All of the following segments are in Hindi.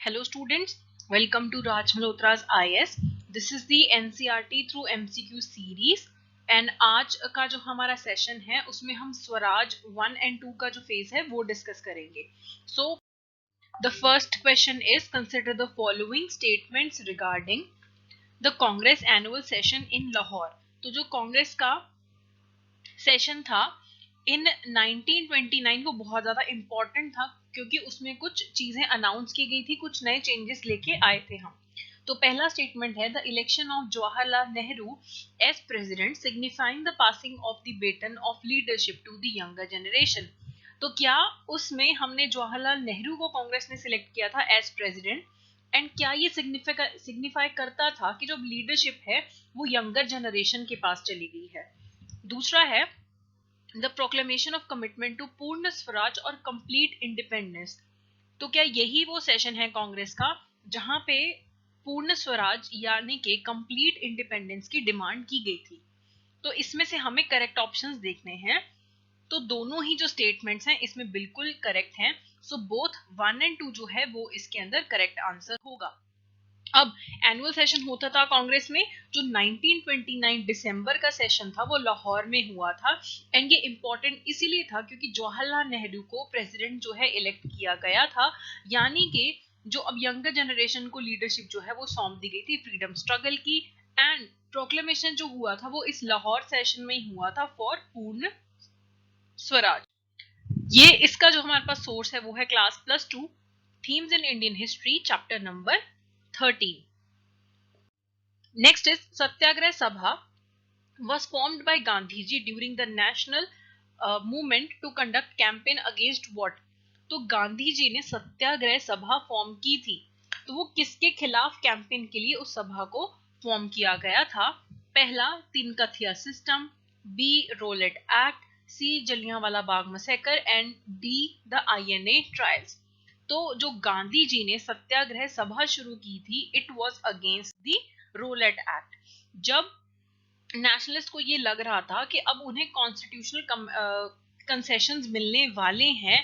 Hello students, welcome to Raj Malhotra's IS. This is the NCERT through MCQ series and आज का जो हमारा सेशन है उसमें हम स्वराज 1 and 2 का जो फेज है वो डिस्कस करेंगे. So the first question is, consider the following statements regarding the Congress annual session in Lahore. तो जो कांग्रेस का सेशन था इन 1929 वो बहुत ज़्यादा इम्पोर्टेंट था क्योंकि उसमें कुछ चीज़ें अनाउंस की गई थी, कुछ नए चेंजेस लेके आए थे हम. तो पहला स्टेटमेंट है, the election of Jawaharlal Nehru as president signifying the passing of the baton of leadership to the younger generation. तो क्या उसमें हमने जवाहरलाल नेहरू को कांग्रेस ने सिलेक्ट किया था एज प्रेसिडेंट, एंड क्या ये सिग्निफाई करता था कि जो लीडरशिप है वो यंगर जनरेशन के पास चली गई है. दूसरा है the proclamation of commitment to Purna Swaraj और कंप्लीट इंडिपेंडेंस. तो क्या यही वो सेशन है कांग्रेस का जहां पे पूर्ण स्वराज यानी कि कंप्लीट इंडिपेंडेंस की डिमांड की गई थी. तो इसमें से हमें करेक्ट ऑप्शंस देखने हैं. तो दोनों ही जो स्टेटमेंट्स हैं इसमें बिल्कुल करेक्ट हैं. सो बोथ 1 and 2 जो है वो इसके अंदर करेक्ट आंसर होगा. अब एनुअल सेशन होता था कांग्रेस में, जो 1929 दिसंबर का सेशन था वो लाहौर में हुआ था. एंड ये इम्पोर्टेंट इसीलिए था क्योंकि जवाहरलाल नेहरू को प्रेसिडेंट जो है इलेक्ट किया गया था, यानी कि जो अब यंगर जनरेशन को लीडरशिप जो है वो सौंप दी गई थी फ्रीडम स्ट्रगल की. एंड प्रोक्लेमेशन जो हुआ था वो इस लाहौर सेशन में ही हुआ था फॉर पूर्ण स्वराज. ये इसका जो हमारे पास सोर्स है वो है class +2 themes in Indian history chapter number 13. Next is Satyagrah Sabha was formed by Gandhiji during the national movement to conduct campaign against what. तो गांधी जी ने सत्याग्रह सभा फॉर्म की थी. तो वो किसके खिलाफ कैंपेन के लिए उस सभा को फॉर्म किया गया था? पहला, Tinkathia system, B Rowlatt Act, C Jallianwala Bagh massacre and D the INA trials. तो जो गांधी जी ने सत्याग्रह सभा शुरू की थी it was against the Rowlatt act. जब नेशनलिस्ट को ये लग रहा था कि अब उन्हें कॉन्स्टिट्यूशनल कंसेशंस मिलने वाले हैं,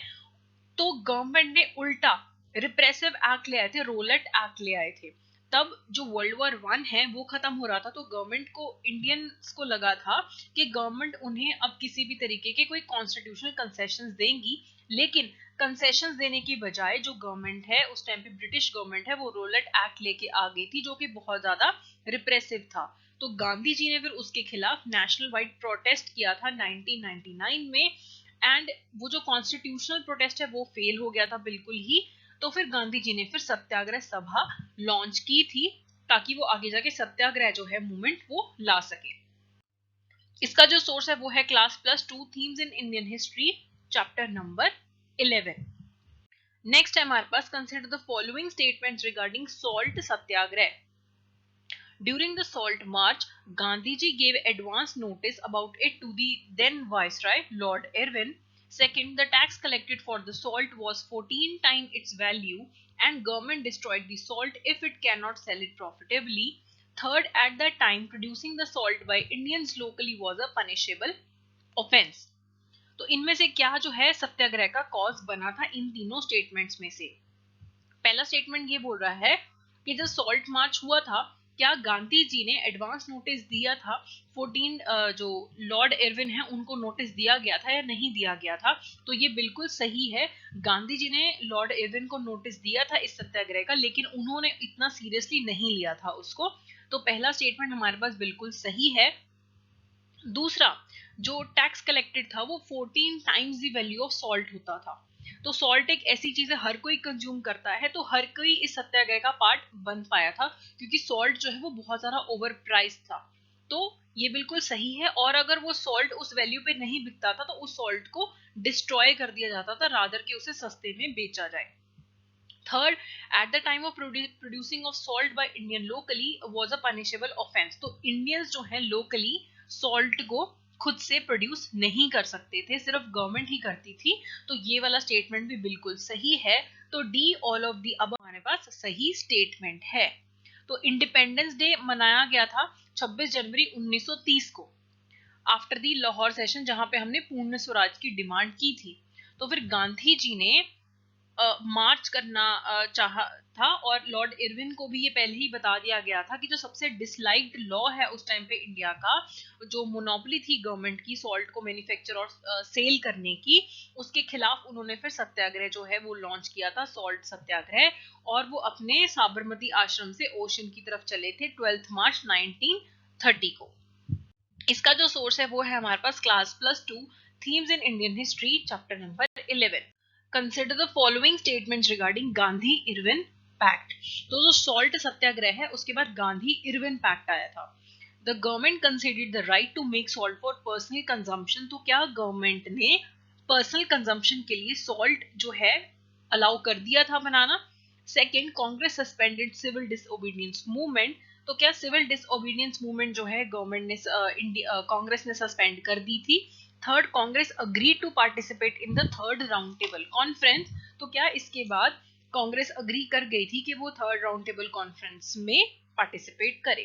तो गवर्नमेंट ने उल्टा रिप्रेसिव एक्ट ले आए थे, रोलेट एक्ट ले आए थे. तब जो वर्ल्ड वॉर 1 है वो खत्म हो रहा था, तो गवर्नमेंट को, इंडियंस को लगा था कि गवर्नमेंट उन्हें अब किसी भी तरीके के कोई कॉन्स्टिट्यूशनल कंसेशंस देंगी. लेकिन कंसेशंस देने की बजाय जो गवर्नमेंट है उस टाइम पे ब्रिटिश गवर्नमेंट है वो रोलेट एक्ट लेके आ गई थी जो कि बहुत ज्यादा रिप्रेसिव था. तो गांधी जी ने फिर उसके खिलाफ नेशनल वाइड प्रोटेस्ट किया था 1999 में. एंड वो जो कॉन्स्टिट्यूशनल प्रोटेस्ट है वो फेल हो गया था बिल्कुल ही. तो फिर गांधी जी ने फिर सत्याग्रह सभा लॉन्च की थी ताकि वो आगे जाके सत्याग्रह जो है मूवमेंट वो ला सके. इसका जो सोर्स है वो है class +2 themes in Indian history chapter number 11. Next है हमारे पास, consider the following statements regarding salt satyagraha. During the Salt March, Gandhiji gave advance notice about it to the then Viceroy, Lord Irwin. Second, the tax collected for the salt was 14 times its value and government destroyed the salt if it cannot sell it profitably. Third, at that time, producing the salt by Indians locally was a punishable offense. तो इनमें से क्या जो है सत्याग्रह का कॉज बना था इन तीनों स्टेटमेंट्स में से? पहला स्टेटमेंट ये बोल रहा है कि जब सॉल्ट मार्च हुआ था क्या गांधी जी ने एडवांस नोटिस दिया था, 14 जो लॉर्ड इरविन है उनको नोटिस दिया गया था या नहीं दिया गया था? तो ये बिल्कुल सही है, गांधी जी ने लॉर्ड इरविन को नोटिस दिया था इस सत्याग्रह का, लेकिन उन्होंने इतना सीरियसली नहीं लिया था उसको. तो पहला स्टेटमेंट हमारे पास बिल्कुल सही है. दूसरा, जो टैक्स कलेक्टेड था वो 14 times the value of salt होता था. तो सॉल्ट एक ऐसी चीज है हर कोई कंज्यूम करता है, तो हर कोई इस सत्याग्रह का पार्ट बन पाया था क्योंकि सॉल्ट जो है वो बहुत ज्यादा ओवर प्राइस था. तो ये बिल्कुल सही है. और अगर वो सॉल्ट उस वैल्यू पे नहीं बिकता था तो उस सॉल्ट को डिस्ट्रॉय कर दिया जाता था रादर कि उसे सस्ते में बेचा जाए. Third, at the time of producing of salt by Indian locally was a punishable offence. तो इंडियंस जो है लोकली सॉल्ट को खुद से प्रोड्यूस नहीं कर सकते थे, सिर्फ गवर्नमेंट ही करती थी. तो ये वाला स्टेटमेंट भी बिल्कुल सही है. तो डी ऑल ऑफ दी अब हमारे पास सही स्टेटमेंट है. तो इंडिपेंडेंस डे मनाया गया था 26 जनवरी 1930 को आफ्टर दी लाहौर सेशन, जहां पे हमने पूर्ण स्वराज की डिमांड की थी. तो फिर गांधी जी ने मार्च करना चाहा था, और लॉर्ड इरविन को भी ये पहले ही बता दिया गया था कि जो सबसे डिसलाइक्ड लॉ है उस टाइम पे इंडिया का, जो मोनोपोली थी गवर्नमेंट की सॉल्ट को मैन्युफैक्चर और सेल करने की, उसके खिलाफ उन्होंने फिर सत्याग्रह जो है वो लॉन्च किया था, सॉल्ट सत्याग्रह, और वो अपने साबरमती आश्रम से ओशन की तरफ चले थे 12 मार्च 1930 को। इसका जो सोर्स है वो है हमारे पास class +2 themes in Indian history chapter number 11। Consider the following statements regarding Gandhi Irwin pact. तो जो सॉल्ट सत्याग्रह है उसके बाद गांधी इरविन पैक्ट आया था। The government considered the right to make salt for personal consumption. तो क्या गवर्नमेंट ने पर्सनल कंजम्पशन के लिए सॉल्ट जो है अलाउ कर दिया था बनाना। Second, Congress suspended civil disobedience movement. तो क्या सिविल डिसओबीडियंस मूवमेंट जो है गवर्नमेंट ने कांग्रेस ने सस्पेंड कर दी थी। Third, Congress agree to participate in the third round table conference. तो क्या इसके बाद कांग्रेस अग्री कर गई थी कि वो थर्ड राउंड टेबल कॉन्फ्रेंस में पार्टिसिपेट करे।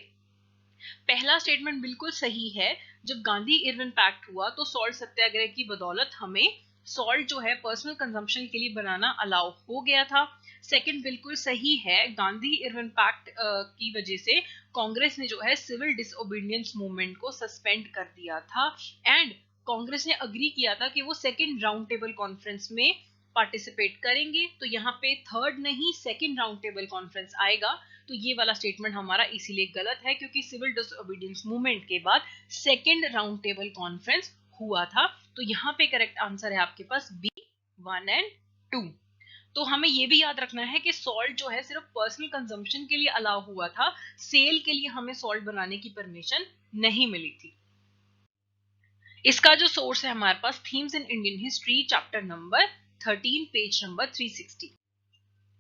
पहला स्टेटमेंट बिल्कुल सही है। जब गांधी इरविन पैक्ट हुआ तो सॉल्ट सत्याग्रह की बदौलत हमें सॉल्ट जो है पर्सनल कंजम्पशन के लिए बनाना अलाउ हो गया था। सेकंड बिल्कुल सही है, गांधी इरविन पैक्ट की वजह से कांग्रेस ने जो है सिविल डिसओबीडियंस मूवमेंट को सस्पेंड कर दिया था, एंड कांग्रेस ने अग्री किया था कि वो सेकंड राउंड टेबल कॉन्फ्रेंस में पार्टिसिपेट करेंगे। तो यहाँ पे थर्ड नहीं सेकंड राउंड टेबल कॉन्फ्रेंस आएगा। तो ये वाला स्टेटमेंट हमारा इसीलिए गलत है क्योंकि सिविल डिसओबीडियंस मूवमेंट के बाद सेकंड राउंड टेबल कॉन्फ्रेंस हुआ था। तो यहाँ पे करेक्ट आंसर है आपके पास बी 1 और 2। तो हमें ये भी याद रखना है कि सॉल्ट जो है सिर्फ पर्सनल कंजम्पशन के लिए अलाउ हुआ था, सेल के लिए हमें सॉल्ट बनाने की परमिशन नहीं मिली थी। इसका जो सोर्स है हमारे पास themes in Indian history chapter number 13 page number 360।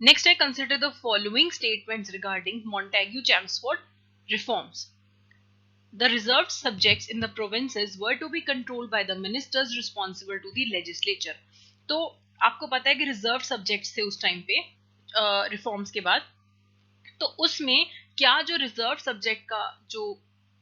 Next, I consider the following statements regarding Montagu-Chelmsford reforms. The reserved subjects in the provinces were to be controlled by the ministers responsible to the legislature. तो आपको पता है कि reserved subjects थे उस टाइम पे रिफॉर्म्स के बाद। तो उसमें क्या जो रिजर्व सब्जेक्ट का जो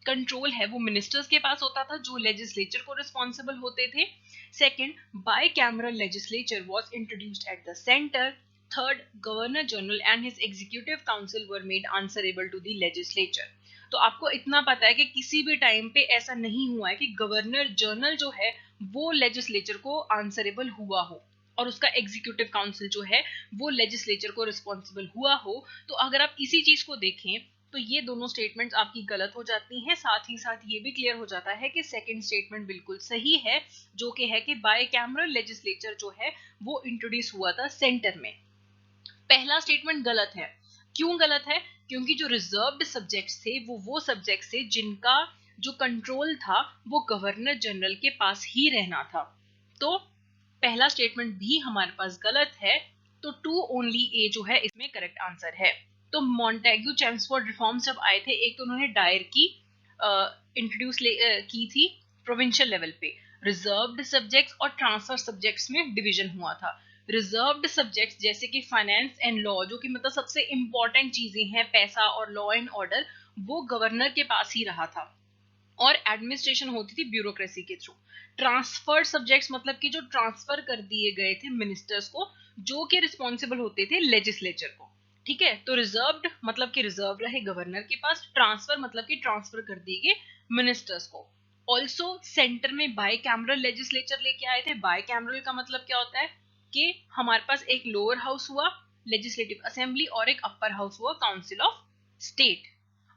कंट्रोल है वो मिनिस्टर्स के पास होता था जो लेजिस्लेचर को रिस्पॉन्सिबल होते थे। Second, bicameral legislature was introduced at the centre. Third, governor general and his executive council were made answerable to the legislature. तो आपको इतना पता है कि किसी भी टाइम पे ऐसा नहीं हुआ है कि गवर्नर जनरल जो है वो लेजिस्लेचर को आंसरेबल हुआ हो और उसका एग्जीक्यूटिव काउंसिल जो है वो लेजिस्लेचर को रिस्पॉन्सिबल हुआ हो। तो अगर आप इसी चीज को देखें तो ये दोनों स्टेटमेंट्स आपकी गलत हो जाती हैं। साथ ही साथ ये भी क्लियर हो जाता है कि सेकंड स्टेटमेंट बिल्कुल सही है, जो कि है कि बाय कैमरल लेजिस्लेचर जो है वो इंट्रोड्यूस हुआ था सेंटर में। पहला स्टेटमेंट गलत है। क्यों गलत है? क्योंकि जो रिजर्व्ड सब्जेक्ट्स थे वो सब्जेक्ट्स थे जिनका जो कंट्रोल था वो गवर्नर जनरल के पास ही रहना था। तो पहला स्टेटमेंट भी हमारे पास गलत है। तो 2 ओनली ए जो है इसमें करेक्ट आंसर है। तो मॉन्टेग्यू चेम्सफोर्ड रिफॉर्म्स जब आए थे, एक तो उन्होंने डायर की इंट्रोड्यूस की थी प्रोविंशियल लेवल पे, रिजर्व्ड सब्जेक्ट्स और ट्रांसफर सब्जेक्ट्स में डिवीजन हुआ था। रिजर्व्ड सब्जेक्ट्स जैसे कि फाइनेंस एंड लॉ, जो कि मतलब सबसे इंपॉर्टेंट चीजें हैं, पैसा और लॉ एंड ऑर्डर, वो गवर्नर के पास ही रहा था और एडमिनिस्ट्रेशन होती थी ब्यूरोक्रेसी के थ्रू। ट्रांसफर्ड सब्जेक्ट्स मतलब कि जो ट्रांसफर कर दिए गए थे मिनिस्टर्स को, जो कि रिस्पॉन्सिबल होते थे लेजिस्लेचर को। ठीक है, तो रिजर्व्ड मतलब कि रिजर्व रहे गवर्नर के पास, ट्रांसफर मतलब कि ट्रांसफर कर दिए गए मिनिस्टर्स को। ऑल्सो सेंटर में बाय कैमरल लेजिस्लेचर लेके आए थे। बाय कैमरल का मतलब क्या होता है कि हमारे पास एक लोअर हाउस हुआ लेजिस्लेटिव असेंबली और एक अपर हाउस हुआ काउंसिल ऑफ स्टेट।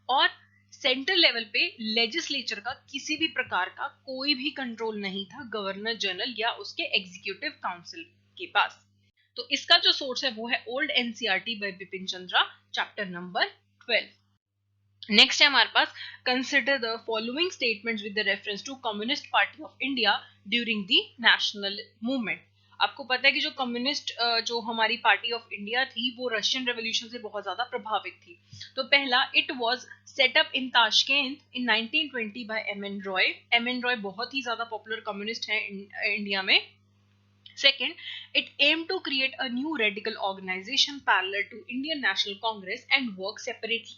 और सेंट्रल लेवल पे लेजिस्लेचर का किसी भी प्रकार का कोई भी कंट्रोल नहीं था गवर्नर जनरल या उसके एग्जीक्यूटिव काउंसिल के पास। तो इसका जो सोर्स है वो है old NCERT by Bipin Chandra chapter number 12। Next है हमारे पास consider the following statements with the reference to communist party of India during the national movement. आपको पता है कि जो कम्युनिस्ट जो हमारी पार्टी ऑफ इंडिया थी वो रशियन रेवोल्यूशन से बहुत ज्यादा प्रभावित थी। तो पहला, it was set up in Tashkent in 1920 by M N. Roy. M N. Roy बहुत ही ज्यादा पॉपुलर कम्युनिस्ट है इंडिया में। Second, it aimed to create a new radical organization parallel to Indian National Congress and work separately.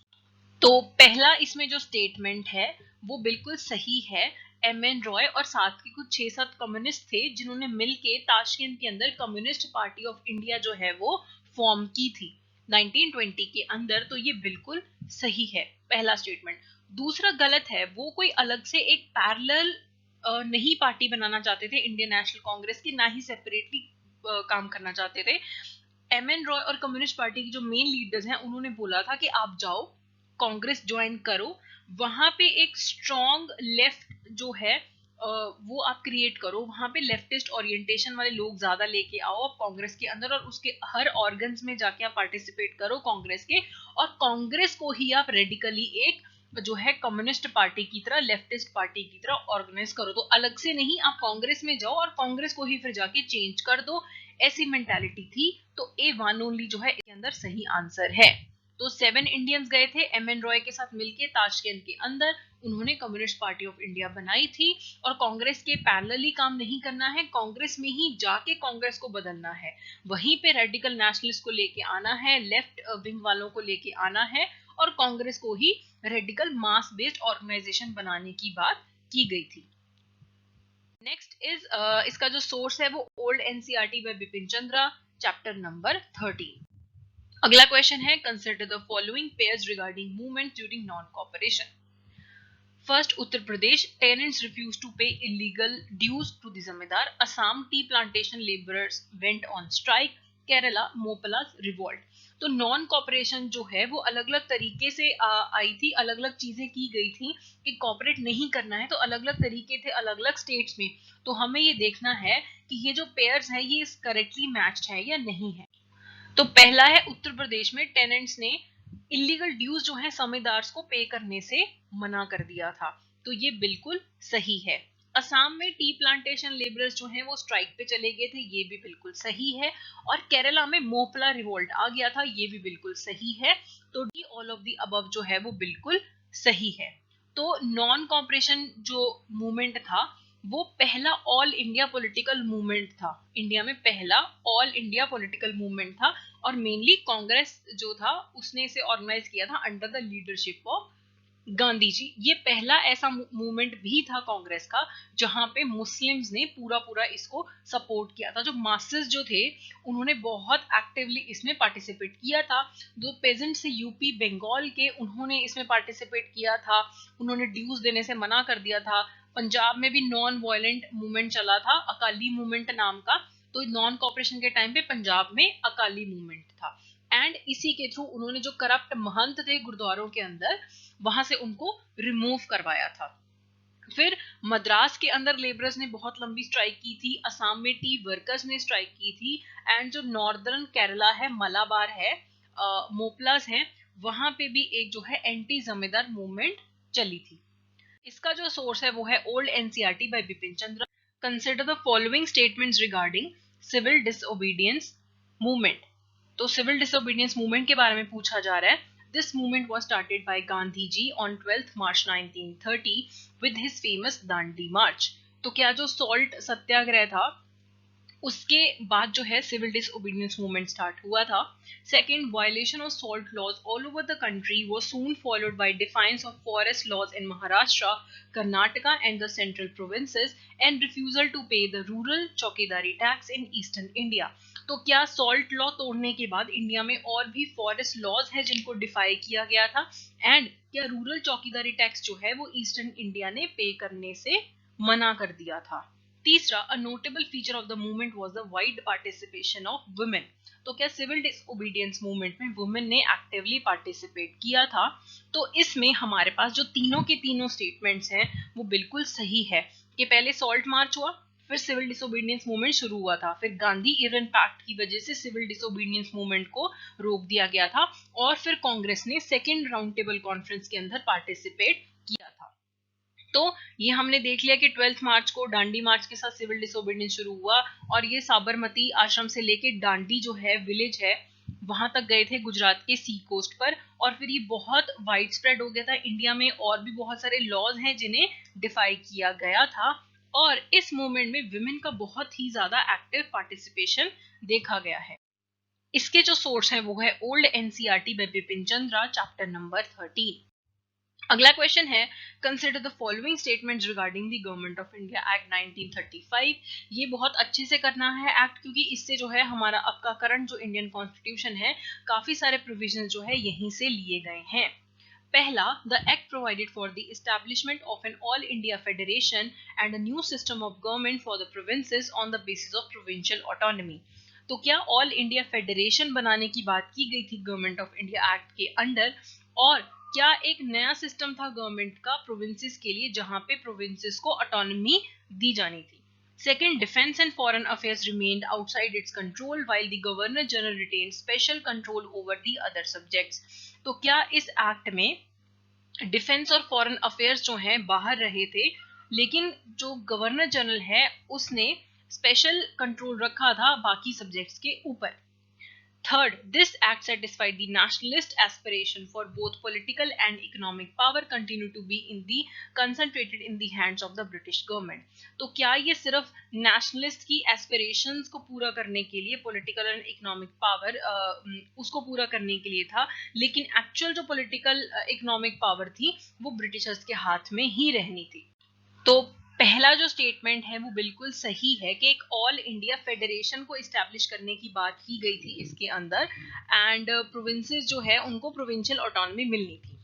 तो पहला इसमें जो स्टेटमेंट है वो बिल्कुल सही है। एम एन रॉय और साथ के कुछ 6-7 कम्युनिस्ट थे जिन्होंने मिलके ताशकंद के अंदर कम्युनिस्ट पार्टी ऑफ इंडिया जो है वो फॉर्म की थी 1920 के अंदर। तो ये बिल्कुल सही है पहला स्टेटमेंट। दूसरा गलत है, वो कोई अलग से एक पैरेलल नहीं पार्टी बनाना चाहते थे इंडियन नेशनल कांग्रेस की, ना ही सेपरेटली काम करना चाहते थे। एम एन रॉय और कम्युनिस्ट पार्टी की जो मेन लीडर्स हैं उन्होंने बोला था कि आप जाओ कांग्रेस ज्वाइन करो, वहां पे एक स्ट्रॉन्ग लेफ्ट जो है वो आप क्रिएट करो, वहां पे लेफ्टिस्ट ओरिएंटेशन वाले लोग ज्यादा लेके आओ आप कांग्रेस के अंदर, और उसके हर ऑर्गन्स में जाके आप पार्टिसिपेट करो कांग्रेस के, और कांग्रेस को ही आप रेडिकली एक जो है कम्युनिस्ट पार्टी की तरह, लेफ्टिस्ट पार्टी की तरह ऑर्गेनाइज करो। तो अलग से नहीं, आप कांग्रेस में जाओ और कांग्रेस को ही फिर जाके चेंज कर दो, ऐसी मेंटालिटी थी। तो A1 ओनली जो है इसके अंदर सही आंसर है। तो 7 इंडियंस गए थे एम एन रॉय के साथ मिलके ताशकंद के अंदर, उन्होंने कम्युनिस्ट पार्टी ऑफ इंडिया बनाई थी, और कांग्रेस के पैरेलली काम नहीं करना है, कांग्रेस में ही जाके कांग्रेस को बदलना है, वहीं पे रेडिकल नेशनलिस्ट को लेके आना है, लेफ्ट विंग वालों को लेके आना है, और कांग्रेस को ही रेडिकल मास बेस्ड ऑर्गेनाइजेशन बनाने की बात की गई थी। नेक्स्ट इज इसका जो सोर्स है वो old NCERT by Bipin Chandra, chapter number 13। अगला क्वेश्चन है, consider the following pairs regarding movement during non cooperation. First, Uttar Pradesh, tenants refuse to pay illegal dues to the zamindar. Assam, tea plantation labourers went on strike. Kerala, Moplahs revolt. तो नॉन कॉपरेशन जो है वो अलग अलग तरीके से आई थी, अलग अलग चीजें की गई थी कि कॉपरेट नहीं करना है, तो अलग अलग तरीके थे अलग अलग स्टेट्स में। तो हमें ये देखना है कि ये जो पेयर्स है ये करेक्टली मैच्ड है या नहीं है। तो पहला है, उत्तर प्रदेश में टेनेंट्स ने इलीगल ड्यूज जो है समीदार्स को पे करने से मना कर दिया था, तो ये बिल्कुल सही है। असम में टी प्लांटेशन लेबरर्स जो हैं वो स्ट्राइक पे चले गए थे, ये भी बिल्कुल सही है। और केरला में मोपला रिवोल्ट आ गया था, ये भी बिल्कुल सही है। तो D all of the above जो है वो बिल्कुल सही है। तो नॉन कॉपरेशन जो मूवमेंट था वो पहला ऑल इंडिया पॉलिटिकल मूवमेंट था, इंडिया में पहला ऑल इंडिया पॉलिटिकल मूवमेंट था, और मेनली कांग्रेस जो था उसने इसे ऑर्गेनाइज किया था under the leadership of Gandhi ji. ये पहला ऐसा मूवमेंट भी था कांग्रेस का जहां पे मुस्लिम्स ने पूरा पूरा इसको सपोर्ट किया था, जो मासेस जो थे उन्होंने बहुत एक्टिवली इसमें पार्टिसिपेट किया था। जो पेजेंट से यूपी बंगाल के, उन्होंने इसमें पार्टिसिपेट किया था, उन्होंने ड्यूज देने से मना कर दिया था। पंजाब में भी नॉन वायलेंट मूवमेंट चला था अकाली मूवमेंट नाम का, तो नॉन कॉपरेशन के टाइम पे पंजाब में अकाली मूवमेंट था, एंड इसी के थ्रू उन्होंने जो करप्ट महंत थे गुरुद्वारों के अंदर वहां से उनको रिमूव करवाया था। फिर मद्रास के अंदर लेबरर्स ने बहुत लंबी स्ट्राइक की थी, असम में टी वर्कर्स ने स्ट्राइक की थी, एंड जो नॉर्दर्न केरला है, मलाबार है, मोपलास है, वहां पे भी एक जो है एंटी जमींदार मूवमेंट चली थी। इसका जो सोर्स है वो है old NCERT by Bipin Chandra. Consider the following statements regarding civil disobedience movement. तो सिविल डिसोबीडियंस मूवमेंट के बारे में पूछा जा रहा है। This movement was started by Gandhi ji on 12th March 1930 with his famous Dandi march. तो क्या जो सॉल्ट सत्याग्रह था उसके बाद जो है सिविल डिसओबीडियंस मूवमेंट स्टार्ट हुआ था। Second, violation of salt laws all over the country was soon followed by defiance of forest laws in Maharashtra, Karnataka and the central provinces, and refusal to pay the rural chowkidari tax in eastern India. तो क्या सॉल्ट लॉ तोड़ने के बाद इंडिया में और भी फॉरेस्ट लॉज है जिनको डिफाई किया गया था, एंड क्या रूरल चौकीदारी टैक्स जो है वो ईस्टर्न इंडिया ने पे करने से मना कर दिया था। तीसरा, अ notable feature of the movement was the wide participation of women. तो क्या सिविल डिसओबीडियंस मूवमेंट में वुमेन ने एक्टिवली पार्टिसिपेट किया था। तो इसमें हमारे पास जो तीनों के तीनों स्टेटमेंट्स हैं वो बिल्कुल सही है कि पहले सॉल्ट मार्च हुआ, फिर सिविल डिसोबीडियंस मूवमेंट शुरू हुआ था, फिर गांधी इरन पैक्ट की वजह से सिविल डिसोबीडियंस मूवमेंट को रोक दिया गया था, और फिर कांग्रेस ने सेकेंड राउंड टेबल कॉन्फ्रेंस के अंदर पार्टिसिपेट किया था। तो ये हमने देख लिया कि 12 मार्च को दांडी मार्च के साथ सिविल डिसोबीडियंस शुरू हुआ, और ये साबरमती आश्रम से लेके दांडी जो है विलेज है वहां तक गए थे गुजरात के सी कोस्ट पर, और फिर ये बहुत वाइड स्प्रेड हो गया था इंडिया में, और भी बहुत सारे लॉज हैं जिन्हें डिफाई किया गया था, और इस मूवमेंट में विमेन का बहुत ही ज्यादा एक्टिव पार्टिसिपेशन देखा गया है। इसके जो सोर्स है वो है old NCERT by Bipin Chandra, chapter number 13। अगला क्वेश्चन है, consider the following statements regarding the government of India act 1935। ये बहुत अच्छे से करना है एक्ट, क्योंकि इससे जो है हमारा आपका करंट जो इंडियन कॉन्स्टिट्यूशन है, काफी सारे प्रोविजन जो है यहीं से लिए गए हैं। पहला, the act provided for the establishment of an all India federation and a new system of government for the provinces on the basis of provincial autonomy. तो क्या ऑल इंडिया फेडरेशन बनाने की बात की गई थी गवर्नमेंट ऑफ इंडिया एक्ट के अंडर, और क्या एक नया सिस्टम था गवर्नमेंट का प्रोविंसेस के लिए, जहां पे प्रोविंसेस को ऑटोनॉमी दी जानी थी। Second, defense and foreign affairs remained outside its control while the Governor General retained special control over the other subjects. तो क्या इस एक्ट में डिफेंस और फॉरेन अफेयर्स जो हैं बाहर रहे थे, लेकिन जो गवर्नर जनरल है उसने स्पेशल कंट्रोल रखा था बाकी सब्जेक्ट्स के ऊपर। Third, this act satisfied the nationalist aspiration for both political and economic power continue to be concentrated in the hands of the British government. तो क्या ये सिर्फ नेशनलिस्ट की एस्पिरेशंस को पूरा करने के लिए, पॉलिटिकल एंड इकोनॉमिक पावर उसको पूरा करने के लिए था, लेकिन एक्चुअल जो पॉलिटिकल इकोनॉमिक पावर थी वो ब्रिटिशर्स के हाथ में ही रहनी थी। तो पहला जो स्टेटमेंट है वो बिल्कुल सही है कि एक ऑल इंडिया फेडरेशन को इस्टेब्लिश करने की बात की गई थी इसके अंदर, एंड प्रोविंसेस जो है उनको प्रोविंशियल ऑटोनॉमी मिलनी थी।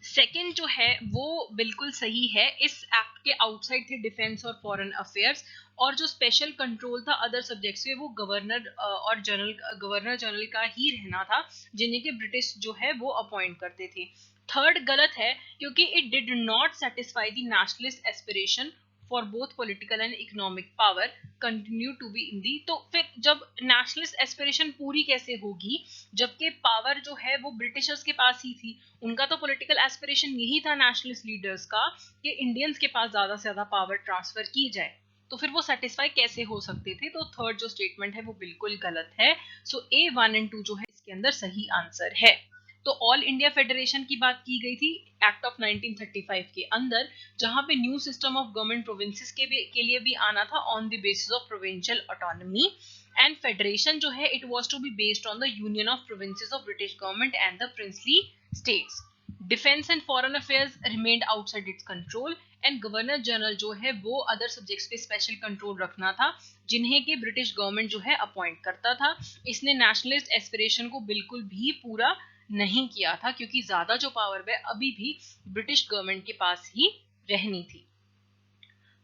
सेकंड जो है वो बिल्कुल सही है, इस एक्ट के आउटसाइड थे डिफेंस और फॉरेन अफेयर्स, और जो स्पेशल कंट्रोल था अदर सब्जेक्ट्स पे वो गवर्नर जनरल का ही रहना था, जिन्हें के ब्रिटिश जो है वो अपॉइंट करते थे। थर्ड गलत है, क्योंकि it did not satisfy the nationalist aspiration for both political and economic power continue to be in the. तो फिर जब नेशनलिस्ट एस्पिरेशन पूरी कैसे होगी, जबकि पावर जो है वो ब्रिटिशर्स के पास ही थी। उनका तो पॉलिटिकल एस्पिरेशन यही था नेशनलिस्ट लीडर्स का कि इंडियंस के पास ज्यादा से ज्यादा पावर ट्रांसफर की जाए, तो फिर वो सेटिस्फाई कैसे हो सकते थे। तो थर्ड जो स्टेटमेंट है वो बिल्कुल गलत है। सो A1 एंड 2 जो है इसके अंदर सही आंसर है। तो ऑल इंडिया फेडरेशन की बात की गई थी एक्ट ऑफ 1935 के अंदर, जहां पे new system of government provinces के लिए भी आना था on the basis of provincial autonomy, and federation जो है it was to be based on the union of provinces of British government and the princely states. Defence and foreign affairs remained outside its control, and governor general जो है वो अदर सब्जेक्ट्स पे स्पेशल कंट्रोल रखना था, जिन्हें के ब्रिटिश गवर्नमेंट जो है अपॉइंट करता था। इसने नेशनलिस्ट एस्पिरेशन को बिल्कुल भी पूरा नहीं किया था, क्योंकि ज्यादा जो पावर है अभी भी ब्रिटिश गवर्नमेंट के पास ही रहनी थी।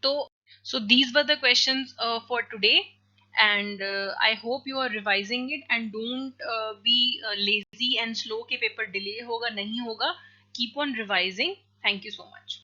तो so these were the questions for today, and I hope you are revising it and don't be lazy and slow कि पेपर डिले होगा नहीं होगा। Keep on revising. Thank you so much.